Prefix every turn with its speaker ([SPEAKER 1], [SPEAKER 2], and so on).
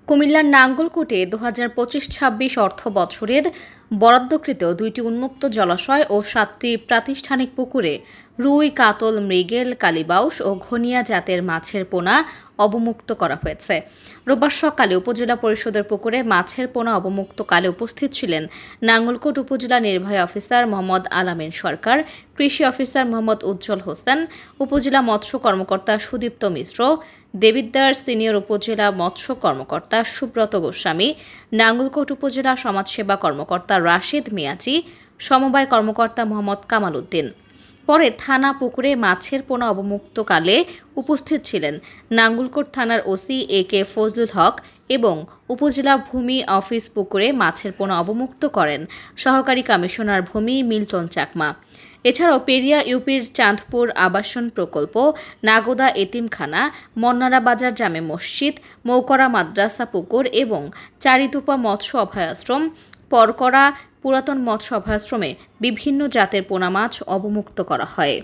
[SPEAKER 1] কুমিল্লার নাঙ্গলকোটে ২০২৫-২৬ অর্থবছরের বরাদ্দকৃত ২টি উন্মুক্ত জলাশয় ও ৭টি প্রাতিষ্ঠানিক পুকুরে রুই, কাতল, মৃগেল, কালীবাউস ও ঘনিয়া জাতের মাছের পোনা অবমুক্ত করা হয়েছে। রোববার সকালে উপজেলা পরিষদের পুকুরে মাছের পোনা অবমুক্তকালে উপস্থিত ছিলেন নাঙ্গলকোট উপজেলা নির্বাহী অফিসার মোহাম্মদ আলামিন সরকার, কৃষি অফিসার মোহাম্মদ উজ্জ্বল হোসেন, উপজেলা মৎস্য কর্মকর্তা সুদীপ্ত মিশ্র, দেবিদ্বার সিনিয়র উপজেলা মৎস্য কর্মকর্তা সুব্রত গোস্বামী, নাঙ্গলকোট উপজেলা সমাজসেবা কর্মকর্তা রাশেদ মিয়াজি, সমবায় কর্মকর্তা মোহাম্মদ কামাল উদ্দিন। পরে থানা পুকুরে মাছের পোনা অবমুক্তকালে উপস্থিত ছিলেন নাঙ্গলকোট থানার ওসি AK ফজলুল হক এবং উপজেলা ভূমি অফিস। পুকুরে মাছের পোনা অবমুক্ত করেন সহকারী কমিশনার ভূমি মিল্টন চাকমা। এছাড়াও পেরিয়া ইউপির চাঁদপুর আবাসন প্রকল্প, নাগোদা এতিমখানা, মন্নারা বাজার জামে মসজিদ, মৌকরা মাদ্রাসা পুকুর এবং চারিতুপা মৎস্য অভয়াশ্রম, পরকরা পুরাতন মৎস্য অভয়াশ্রমে বিভিন্ন জাতের পোনা মাছ অবমুক্ত করা হয়।